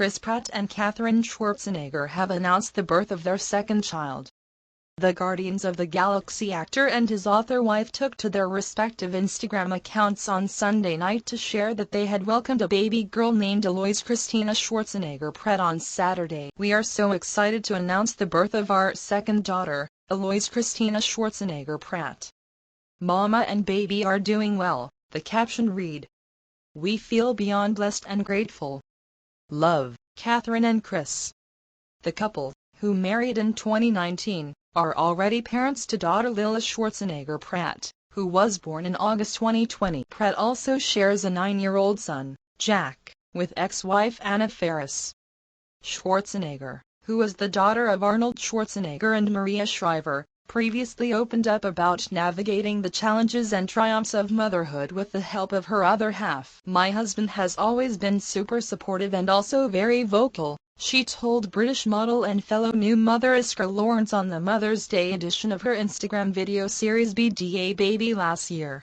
Pratt and Katherine Schwarzenegger have announced the birth of their second child. The Guardians of the Galaxy actor and his author wife took to their respective Instagram accounts on Sunday night to share that they had welcomed a baby girl named Eloise Christina Schwarzenegger Pratt on Saturday. "We are so excited to announce the birth of our second daughter, Eloise Christina Schwarzenegger Pratt. Mama and baby are doing well," the caption read. "We feel beyond blessed and grateful. Love, Catherine and Chris." The couple, who married in 2019, are already parents to daughter Lila Schwarzenegger Pratt, who was born in August 2020. Pratt also shares a 9-year-old son, Jack, with ex-wife Anna Faris. Schwarzenegger, who is the daughter of Arnold Schwarzenegger and Maria Shriver, previously opened up about navigating the challenges and triumphs of motherhood with the help of her other half. "My husband has always been super supportive and also very vocal," she told British model and fellow new mother Iskra Lawrence on the Mother's Day edition of her Instagram video series BDA Baby last year.